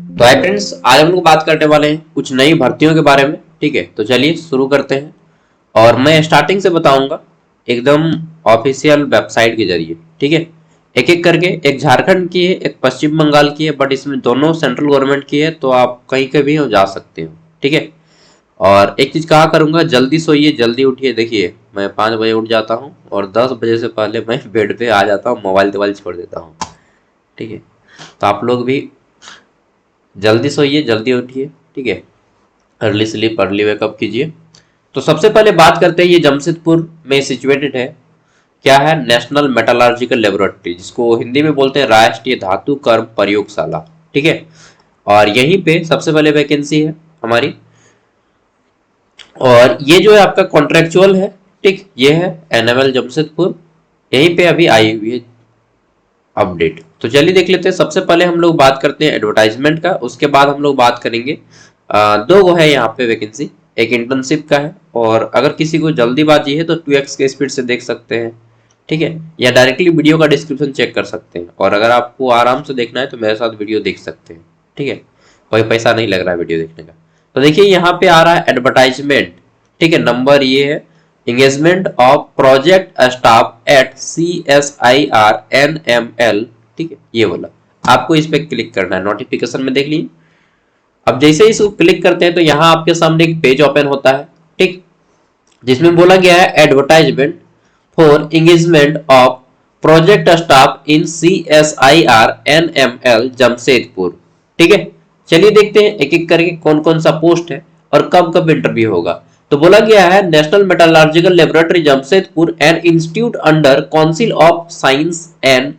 तो hi friends, आज हम लोग बात करने वाले हैं कुछ नई भर्तियों के बारे में। ठीक है, तो चलिए शुरू करते हैं। और मैं स्टार्टिंग से बताऊंगा एकदम ऑफिशियल वेबसाइट के जरिए। ठीक है, एक एक करके। एक झारखंड की है, एक पश्चिम बंगाल की है, बट इसमें दोनों सेंट्रल गवर्नमेंट की है, तो आप कहीं के भी हो जा सकते हो। ठीक है, और एक चीज कहा करूंगा, जल्दी सोइए जल्दी उठिए। देखिए, मैं 5 बजे उठ जाता हूँ और 10 बजे से पहले मैं बेड पे आ जाता हूँ, मोबाइल तोबाइल छोड़ देता हूँ। ठीक है, तो आप लोग भी जल्दी सोइए जल्दी उठिए। ठीक है, अर्ली स्लीप अर्ली वेकअप कीजिए। तो सबसे पहले बात करते हैं, ये जमशेदपुर में सिचुएटेड है। क्या है? नेशनल मेटालर्जिकल लेबोरेटरी, जिसको हिंदी में बोलते हैं राष्ट्रीय धातु कर्म प्रयोगशाला। ठीक है, और यहीं पे सबसे पहले वैकेंसी है हमारी। और ये जो है आपका कॉन्ट्रेक्चुअल है। ठीक, ये है एनएमएल जमशेदपुर, यहीं पे अभी आई हुई है अपडेट। तो चलिए देख लेते हैं। सबसे पहले हम लोग बात करते हैं एडवर्टाइजमेंट का, उसके बाद हम लोग बात करेंगे दो गो है यहाँ पे वैकेंसी। एक इंटर्नशिप का है, और अगर किसी को जल्दीबाजी है तो 2x के स्पीड से देख सकते हैं। ठीक है, या डायरेक्टली वीडियो का डिस्क्रिप्शन चेक कर सकते हैं, और अगर आपको आराम से देखना है तो मेरे साथ वीडियो देख सकते हैं। ठीक है, कोई पैसा नहीं लग रहा है वीडियो देखने का। तो देखिए यहाँ पे आ रहा है एडवर्टाइजमेंट। ठीक है, नंबर ये है, engagement of project staff at CSIR NML। ठीक है, ये बोला। आपको इस पे क्लिक करना है, नोटिफिकेशन में देख लीजिए। अब जैसे ही इसको क्लिक करते हैं तो यहाँ आपके सामने एक पेज ओपन होता है। ठीक, जिसमें बोला गया है advertisement for engagement of project staff in CSIR NML Jamshedpur. ठीक है, चलिए देखते हैं एक एक करके कौन कौन सा पोस्ट है और कब कब इंटरव्यू होगा। तो बोला गया है national metallurgical laboratory Jamshedpur and institute under council of science and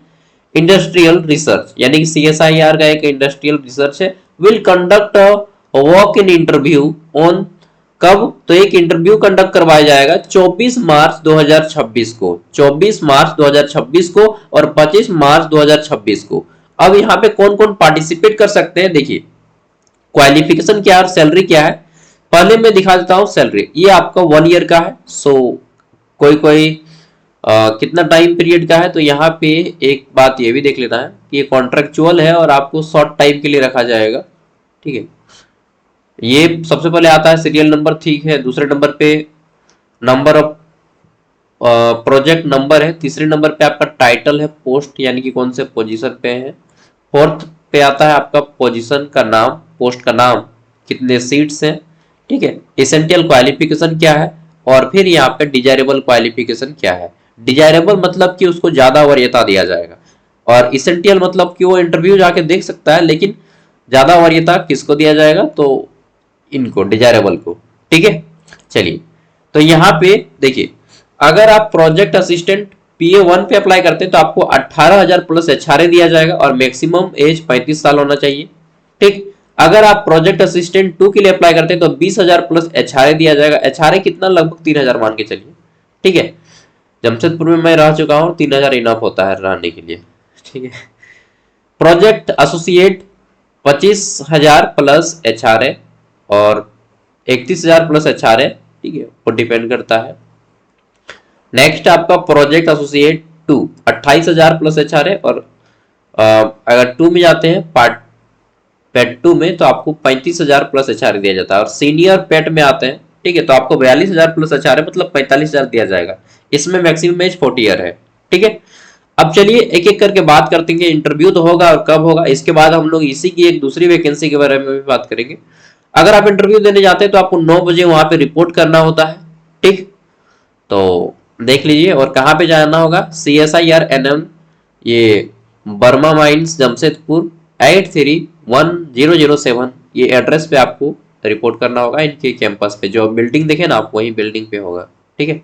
industrial research, यानी कि CSIR का एक इंडस्ट्रियल रिसर्च है, will conduct walk in interview on. कब? तो एक इंटरव्यू कंडक्ट करवाया जाएगा 24 मार्च 2026 को, 24 मार्च 2026 को और 25 मार्च 2026 को। अब यहाँ पे कौन कौन पार्टिसिपेट कर सकते हैं, देखिए क्वालिफिकेशन क्या है और सैलरी क्या है। पहले मैं दिखा देता हूँ सैलरी। ये आपका 1 ईयर का है। सो कोई कोई कितना टाइम पीरियड का है, तो यहाँ पे एक बात ये भी देख लेना है कि ये कॉन्ट्रेक्चुअल है और आपको शॉर्ट टाइम के लिए रखा जाएगा। ठीक है, ये सबसे पहले आता है सीरियल नंबर। ठीक है, दूसरे नंबर पे नंबर ऑफ प्रोजेक्ट नंबर है। तीसरे नंबर पे आपका टाइटल है, पोस्ट यानी कि कौन से पोजीशन पे है। फोर्थ पे आता है आपका पोजीशन का नाम, पोस्ट का नाम, कितने सीट्स हैं। ठीक है, एसेंशियल क्वालिफिकेशन क्या है, और फिर यहाँ पे डिजायरेबल क्वालिफिकेशन क्या है। डिजायरेबल मतलब कि उसको ज्यादा वरीयता दिया जाएगा, और एसेंशियल मतलब कि वो इंटरव्यू जाके देख सकता है, लेकिन ज्यादा वरीयता किसको दिया जाएगा, तो इनको, डिजायरेबल को। ठीक है, चलिए तो यहाँ पे देखिए, अगर आप प्रोजेक्ट असिस्टेंट PA1 पे अप्लाई करते हैं तो आपको 18,000 प्लस HRA दिया जाएगा, और मैक्सिमम एज 35 साल होना चाहिए। ठीक, अगर आप प्रोजेक्ट असिस्टेंट 2 के लिए अप्लाई करते हैं तो 20,000 प्लस HRA दिया जाएगा। HRA कितना? लगभग 3,000 मान के चलिए। ठीक है, जमशेदपुर में मैं रह चुका हूँ, 3,000 इनफ होता है रहने के लिए। ठीक है, प्रोजेक्ट एसोसिएट 25,000 प्लस HRA और 31,000 प्लस HRA। ठीक है, वो डिपेंड करता है। नेक्स्ट आपका प्रोजेक्ट एसोसिएट 2 28,000 प्लस HRA, और अगर 2 में जाते हैं, पार्ट पेट 2 में, तो आपको 35,000 प्लस HRA दिया जाता है। और सीनियर पेट में आते हैं, ठीक है, तो आपको 42,000 प्लस HRA मतलब 45,000 दिया जाएगा। इसमें मैक्सिमम एज 40 ईयर है। ठीक है, अब चलिए एक एक करके बात करते हैं इंटरव्यू तो होगा और कब होगा। इसके बाद हम लोग इसी की एक दूसरी वैकेंसी के बारे में भी बात करेंगे। अगर आप इंटरव्यू देने जाते हैं तो आपको 9 बजे वहां पे रिपोर्ट करना होता है। ठीक, तो देख लीजिए, और कहाँ पे जाना होगा, CSIR NM, ये बर्मा माइंस जमशेदपुर 831007, ये एड्रेस पे आपको रिपोर्ट करना होगा, इनके कैंपस पे। जो बिल्डिंग देखे ना आप, वही बिल्डिंग पे होगा। ठीक है,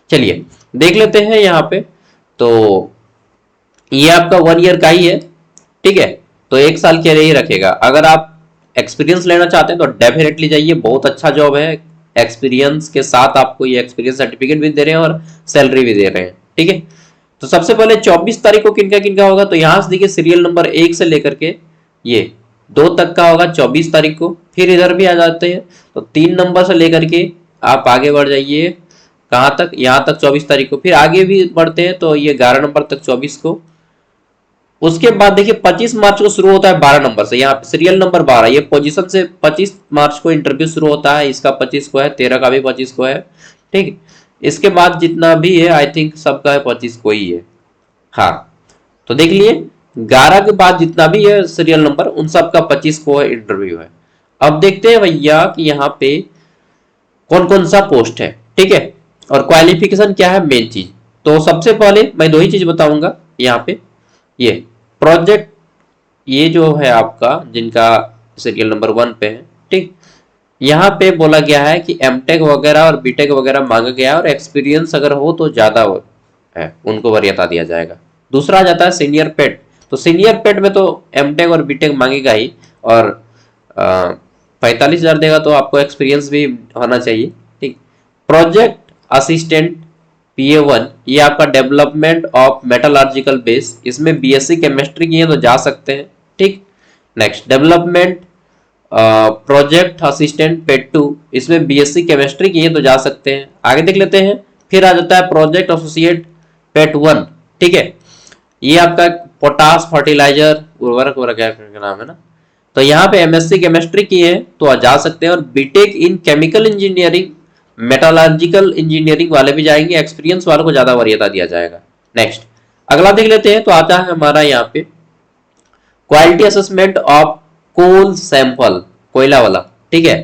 चलिए देख लेते हैं यहाँ पे। तो ये आपका 1 ईयर का ही है। ठीक है, तो 1 साल के लिए ही रखेगा। अगर आप एक्सपीरियंस लेना चाहते हैं तो डेफिनेटली जाइए, बहुत अच्छा जॉब है। एक्सपीरियंस के साथ आपको ये एक्सपीरियंस सर्टिफिकेट भी दे रहे हैं और सैलरी भी दे रहे हैं। ठीक है, तो सबसे पहले 24 तारीख को किनका किनका होगा, तो यहां से देखिए सीरियल नंबर 1 से लेकर के ये 2 तक का होगा 24 तारीख को। फिर इधर भी आ जाते हैं, तो 3 नंबर से लेकर के आप आगे बढ़ जाइए, कहां तक, यहां तक 24 तारीख को। फिर आगे भी बढ़ते हैं तो ये 11 नंबर तक 24 को, उसके बाद देखिए 25 मार्च को शुरू होता है 12 नंबर से, यहाँ पे सीरियल नंबर 12, ये पोजीशन से 25 मार्च को इंटरव्यू शुरू होता है, इसका 25 को है, 13 का भी 25 को है, ठीक। इसके बाद जितना भी है आई थिंक सबका है 25 को ही है, हाँ। तो देख लिए 11 के बाद जितना भी है सीरियल नंबर उन सब का 25 को है इंटरव्यू है। अब देखते हैं भैया कि यहाँ पे कौन कौन सा पोस्ट है, ठीक है, और क्वालिफिकेशन क्या है मेन चीज। तो सबसे पहले मैं दो ही चीज बताऊंगा यहाँ पे, ये प्रोजेक्ट, ये जो है आपका जिनका सीरियल नंबर 1 पे है, ठीक। यहाँ पे बोला गया है कि एमटेक वगैरह और बीटेक वगैरह मांगा गया है और एक्सपीरियंस अगर हो तो ज्यादा है उनको वरीयता दिया जाएगा। दूसरा आ जाता है सीनियर पेट, तो सीनियर पेट में तो एमटेक और बीटेक मांगेगा ही, और 45,000 देगा, तो आपको एक्सपीरियंस भी होना चाहिए, ठीक। प्रोजेक्ट असिस्टेंट PA1, ये आपका डेवलपमेंट ऑफ मेटालर्जिकल बेस, इसमें बीएससी केमिस्ट्री किए तो जा सकते हैं, ठीक। नेक्स्ट डेवलपमेंट प्रोजेक्ट असिस्टेंट पेट 2, इसमें बीएससी केमिस्ट्री किए तो जा सकते हैं। आगे देख लेते हैं, फिर आ जाता है प्रोजेक्ट एसोसिएट पेट 1, ठीक है, ये आपका पोटास फर्टिलाइजर उर्वरक क्या नाम है ना, तो यहाँ पे एमएससी केमिस्ट्री किए हैं तो जा सकते हैं, और B Tech in chemical engineering metallurgical engineering वाले भी जाएंगे, एक्सपीरियंस वालों को ज्यादा वरीयता दिया जाएगा। नेक्स्ट अगला देख लेते हैं, तो आता है हमारा यहाँ पे quality assessment of coal sample, कोयला वाला, ठीक है।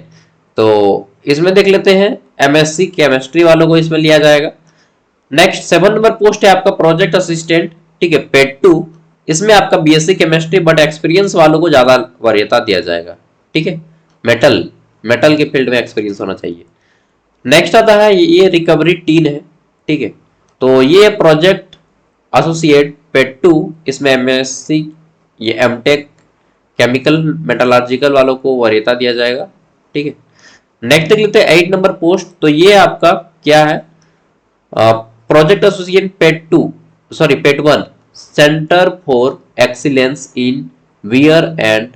तो इसमें देख लेते हैं एमएससी केमिस्ट्री वालों को इसमें लिया जाएगा। नेक्स्ट 7 नंबर पोस्ट है आपका प्रोजेक्ट असिस्टेंट, ठीक है, पेट 2, इसमें आपका बीएससी केमिस्ट्री बट एक्सपीरियंस वालों को ज्यादा वरीयता दिया जाएगा, ठीक है, मेटल के फील्ड में एक्सपीरियंस होना चाहिए। नेक्स्ट आता है ये रिकवरी टीन है, ठीक है, तो ये प्रोजेक्ट एसोसिएट पेट 2, इसमें एमएससी ये एमटेक केमिकल मेटालर्जिकल वालों को वरीयता दिया जाएगा, ठीक है। नेक्स्ट देख लेते हैं 8 नंबर पोस्ट, तो ये आपका क्या है, project associate pet 2 sorry pet 1, centre for excellence in wear and,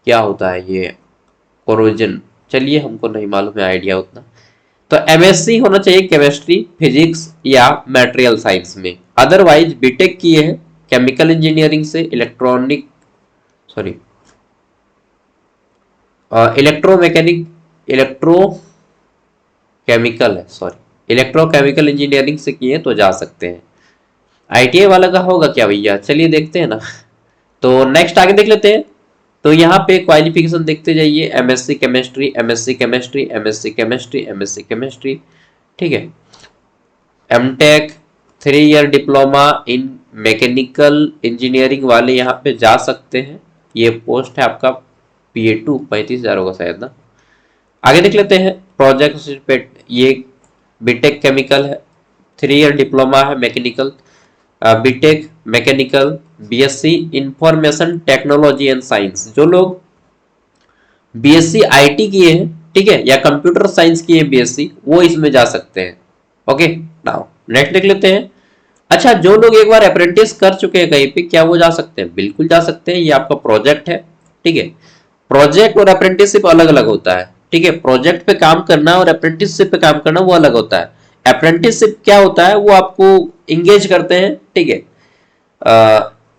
क्या होता है ये, कोरोजन, चलिए हमको नहीं मालूम है आइडिया उतना। तो एमएससी होना चाहिए केमिस्ट्री फिजिक्स या मटेरियल साइंस में, अदरवाइज बीटेक किए हैं केमिकल इंजीनियरिंग से इलेक्ट्रॉनिक सॉरी इलेक्ट्रोमैकेनिक इलेक्ट्रोकेमिकल है सॉरी इलेक्ट्रोकेमिकल इंजीनियरिंग से किए तो जा सकते हैं। आईटीआई वाला का होगा क्या भैया, चलिए देखते हैं ना। तो नेक्स्ट आगे देख लेते हैं, तो यहाँ पे क्वालिफिकेशन देखते जाइए, MSc chemistry, MSc chemistry, MSc chemistry, MSc chemistry, ठीक है। M Tech 3 year diploma in mechanical engineering वाले यहाँ पे जा सकते हैं, ये पोस्ट है आपका PA2, 35,000 होगा शायद ना। आगे देख लेते हैं प्रोजेक्ट, ये बीटेक केमिकल है, 3 ईयर डिप्लोमा है mechanical, B Tech mechanical, BSc information technology and science, जो लोग बीएससी आईटी किए हैं, ठीक है, या कंप्यूटर साइंस किए बीएससी, वो इसमें जा सकते हैं। ओके, नाउ नेक्स्ट देख लेते हैं। अच्छा, जो लोग एक बार अप्रेंटिस कर चुके हैं कहीं पे, क्या वो जा सकते हैं? बिल्कुल जा सकते हैं, ये आपका प्रोजेक्ट है, ठीक है। प्रोजेक्ट और अप्रेंटिसशिप अलग अलग होता है, ठीक है। प्रोजेक्ट पे काम करना और अप्रेंटिसशिप पे काम करना वो अलग होता है। अप्रेंटिसशिप क्या होता है, वो आपको इंगेज करते हैं, ठीक है,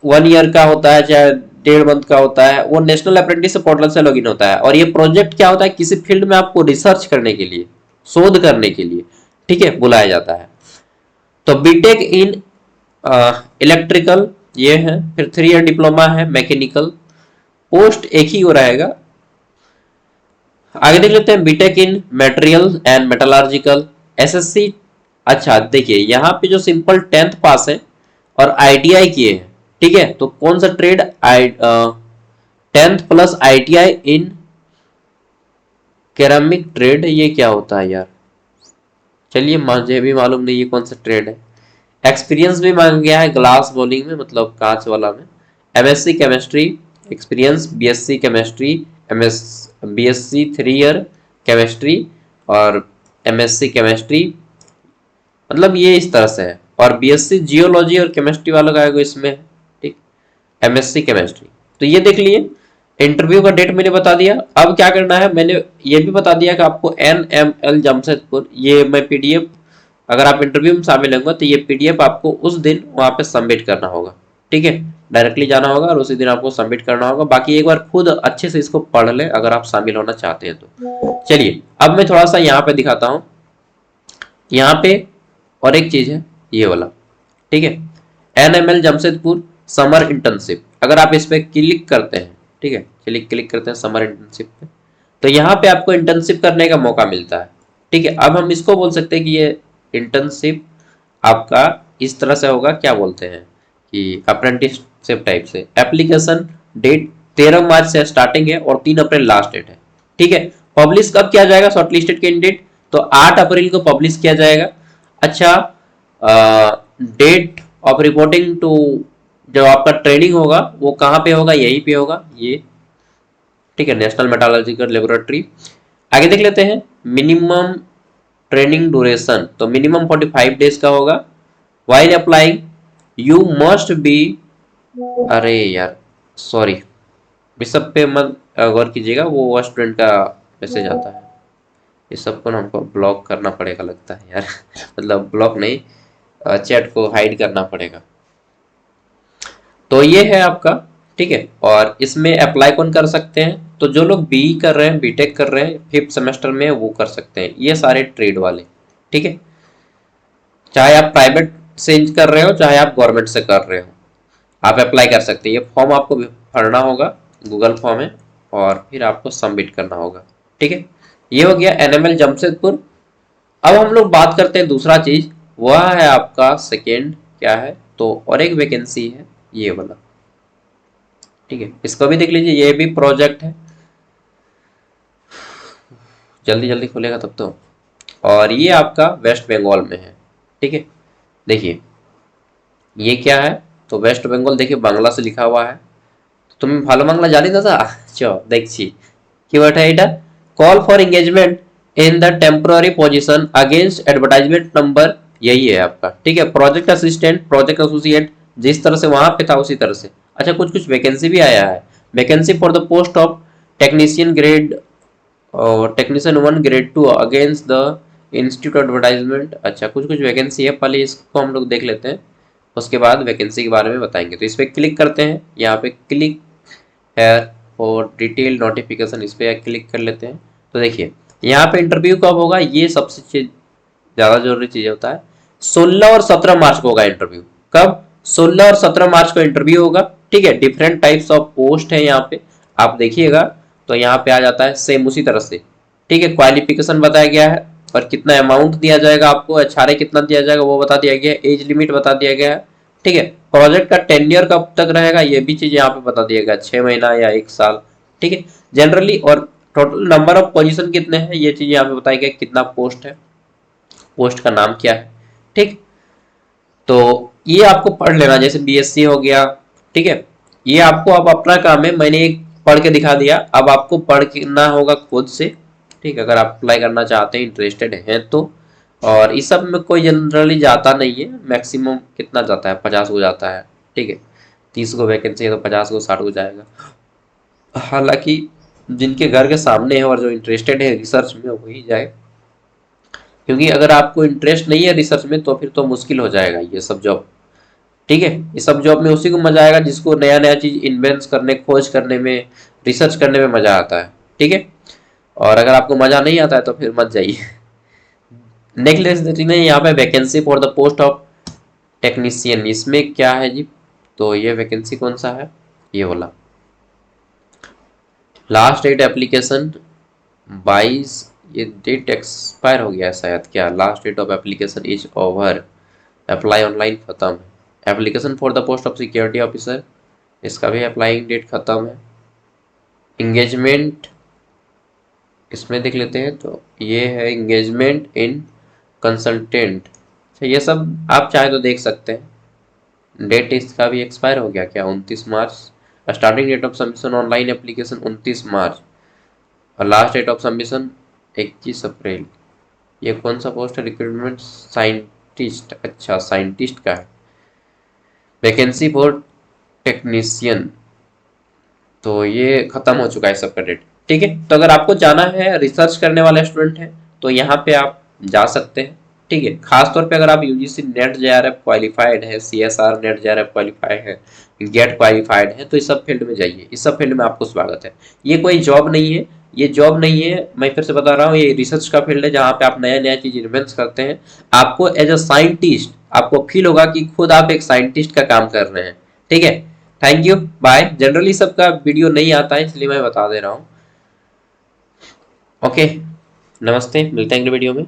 1 ईयर का होता है चाहे 1.5 मंथ का होता है, वो नेशनल अप्रेंटिसशिप पोर्टल से लॉगिन होता है। और ये प्रोजेक्ट क्या होता है, किसी फील्ड में आपको रिसर्च करने के लिए, शोध करने के लिए, ठीक है, बुलाया जाता है। तो बीटेक इन इलेक्ट्रिकल ये है, फिर 3 ईयर डिप्लोमा है मैकेनिकल, पोस्ट एक ही हो रहेगा। आगे देख लेते हैं B Tech in material and metallurgical, SSC. अच्छा देखिए, यहाँ पे जो सिंपल 10th पास है और आईटीआई किए हैं, ठीक है, तो कौन सा ट्रेड, 10th प्लस आईटीआई इन केरामिक ट्रेड, ये क्या होता है यार, चलिए मुझे भी मालूम नहीं ये कौन सा ट्रेड है। एक्सपीरियंस भी मांगा गया है ग्लास बॉलिंग में, मतलब कांच वाला में। MSc chemistry experience, BSc chemistry, BSc 3 year chemistry और एमएससी केमिस्ट्री, मतलब ये इस तरह से है। और बीएससी जियोलॉजी और केमिस्ट्री वाला का इसमें, ठीक, एमएससी केमिस्ट्री। तो ये देख लिए, इंटरव्यू का डेट मैंने बता दिया। अब क्या करना है, मैंने ये भी बता दिया कि आपको NML जमशेदपुर, ये मैं पीडीएफ, अगर आप इंटरव्यू में शामिल होंगे तो ये पीडीएफ आपको उस दिन वहां पे सबमिट करना होगा, ठीक है, डायरेक्टली जाना होगा और उसी दिन आपको सबमिट करना होगा। बाकी एक बार खुद अच्छे से इसको पढ़ ले अगर आप शामिल होना चाहते हैं तो। चलिए अब मैं थोड़ा सा यहाँ पे दिखाता हूँ। यहाँ पे और एक चीज है ये वाला, ठीक है, NML जमशेदपुर समर इंटर्नशिप। अगर आप इस पे क्लिक करते हैं, ठीक है, चलिए क्लिक करते हैं समर इंटर्नशिप पे, तो यहाँ पे आपको इंटर्नशिप करने का मौका मिलता है। ठीक है, अब हम इसको बोल सकते हैं कि ये इंटर्नशिप आपका इस तरह से होगा, क्या बोलते हैं कि अप्रेंटिसशिप टाइप से। एप्लीकेशन डेट 13 मार्च से स्टार्टिंग है और 3 अप्रैल लास्ट डेट है। ठीक है, पब्लिश कब किया जाएगा शॉर्टलिस्टेड कैंडिडेट, तो 8 अप्रैल को पब्लिश किया जाएगा। अच्छा, डेट ऑफ रिपोर्टिंग टू, जो आपका ट्रेनिंग होगा वो कहाँ पे होगा, यहीं पे होगा ये, ठीक है, नेशनल मेटालर्जिकल लेबोरेटरी। आगे देख लेते हैं मिनिमम ट्रेनिंग ड्यूरेशन, तो मिनिमम 45 डेज का होगा। While applying you must be, अरे यार सॉरी, इस सब पे मत गौर कीजिएगा, वो स्टूडेंट का मैसेज आता है, इस सब को ना हमको ब्लॉक करना पड़ेगा लगता है यार मतलब ब्लॉक नहीं, चैट को हाइड करना पड़ेगा। तो ये है आपका, ठीक है, और इसमें अप्लाई कौन कर सकते हैं, तो जो लोग बीई कर रहे हैं, बीटेक कर रहे हैं, 5th सेमेस्टर में वो कर सकते हैं, ये सारे ट्रेड वाले। ठीक है, चाहे आप प्राइवेट से कर रहे हो चाहे आप गवर्नमेंट से कर रहे हो, आप अप्लाई कर सकते हैं। ये फॉर्म आपको भरना होगा, गूगल फॉर्म है, और फिर आपको सबमिट करना होगा। ठीक है, ये हो गया एनएमएल जमशेदपुर। अब हम लोग बात करते हैं दूसरा चीज, वह है आपका सेकेंड क्या है, तो और एक वैकेंसी है ये वाला। ठीक है, इसको भी देख लीजिए, ये भी प्रोजेक्ट है, जल्दी जल्दी खुलेगा तब तो। और ये आपका वेस्ट बंगाल में है। ठीक है, देखिए ये क्या है, तो वेस्ट बंगाल, देखिए बांग्ला से लिखा हुआ है, तो তুমি ভালো বাংলা জানি দাদা, চো দেখছি কি ওটা, এটা call for engagement in the temporary position against advertisement number, यही है आपका। ठीक है, प्रोजेक्ट असिस्टेंट, प्रोजेक्ट एसोसिएट, जिस तरह से वहां पे था उसी तरह से। अच्छा, कुछ कुछ वैकेंसी भी आया है, vacancy for the post of technician grade, technician 1 grade 2 against the institute advertisement. अच्छा, कुछ कुछ वैकेंसी है, पहले इसको हम लोग देख लेते हैं, उसके बाद वैकेंसी के बारे में बताएंगे। तो इस पर क्लिक करते हैं, यहाँ पे क्लिक है और डिटेल नोटिफिकेशन, इस पर क्लिक कर लेते हैं। तो देखिए यहाँ पे इंटरव्यू कब होगा, ये सबसे ज़्यादा जरूरी चीज़ होता है। 16 और 17 मार्च को होगा इंटरव्यू। कब, 16 और 17 मार्च को इंटरव्यू होगा। ठीक है, डिफरेंट टाइप्स ऑफ पोस्ट है यहाँ पे, आप देखिएगा तो यहाँ पे आ जाता है सेम उसी तरह से। ठीक है, क्वालिफिकेशन बताया गया है और कितना अमाउंट दिया जाएगा आपको, एचआरए कितना दिया जाएगा वो बता दिया गया है, एज लिमिट बता दिया गया है। ठीक है, प्रोजेक्ट का टेन्योर कब तक रहेगा ये भी चीज यहाँ पे बता दिया गया, 6 महीना या 1 साल। ठीक है, जनरली, और टोटल नंबर ऑफ पोजीशन कितने हैं ये चीज यहाँ पे बताई गई, कितना पोस्ट है, पोस्ट का नाम क्या है। ठीक, तो ये आपको पढ़ लेना, जैसे बीएससी हो गया। ठीक है, ये आपको अब अपना काम है, मैंने एक पढ़ के दिखा दिया, अब आपको पढ़ना होगा खुद से। ठीक, अगर आप अप्लाई करना चाहते हैं, इंटरेस्टेड हैं तो। और इस सब में कोई जनरली जाता नहीं है, मैक्सिमम कितना जाता है, 50 को जाता है। ठीक है, 30 को वैकेंसी है तो 50 को 60 को जाएगा। हालांकि जिनके घर के सामने है और जो इंटरेस्टेड है रिसर्च में वही जाए, क्योंकि अगर आपको इंटरेस्ट नहीं है रिसर्च में तो फिर तो मुश्किल हो जाएगा ये सब जॉब। ठीक है, ये सब जॉब में उसी को मजा आएगा जिसको नया नया चीज इन्वेंट करने, खोज करने में, रिसर्च करने में मजा आता है। ठीक है, और अगर आपको मजा नहीं आता है तो फिर मत जाइए। नेक्स्ट देखते हैं यहाँ पे vacancy for the post of technician, इसमें क्या है जी, तो ये वैकेंसी कौन सा है, ये वाला। लास्ट डेट एप्लीकेशन 22, ये डेट एक्सपायर हो गया है शायद, क्या, last date of application is over, apply online खत्म है। Application for the post of security officer, इसका भी अप्लाइंग डेट खत्म है। इंगेजमेंट, इसमें देख लेते हैं, तो ये है इंगेजमेंट इन कंसल्टेंट। ये सब आप चाहे तो देख सकते हैं। डेट इसका भी एक्सपायर हो गया क्या, 29 मार्च। Starting date of submission online application 29 March, और last date of submission 21 April. ये कौन सा पोस्ट है, रिक्रूटमेंट साइंटिस्ट, अच्छा साइंटिस्ट का है। वैकेंसी फॉर टेक्नीशियन, तो ये खत्म हो चुका है सबका डेट। ठीक है, तो अगर आपको जाना है, रिसर्च करने वाले स्टूडेंट हैं तो यहाँ पे आप जा सकते हैं। ठीक है। खासतौर पे अगर आप यूजीसी नेट जेआरएफ क्वालिफाइड है, सीएसआर नेट जेआरएफ क्वालिफाइड है, गेट क्वालिफाइड है, तो इस सब फील्ड में जाइए, इस सब फील्ड में आपको स्वागत है। ये कोई जॉब नहीं है, ये जॉब नहीं है, मैं फिर से बता रहा हूँ, ये रिसर्च का फील्ड है जहाँ पे आप नया नया चीज इन्वेंट करते हैं। आपको एज अ साइंटिस्ट आपको फील होगा कि खुद आप एक साइंटिस्ट का काम कर रहे हैं। ठीक है, थैंक यू, बाय। जनरली सबका वीडियो नहीं आता है इसलिए मैं बता दे रहा हूँ। ओके, नमस्ते, मिलते हैं अगले वीडियो में।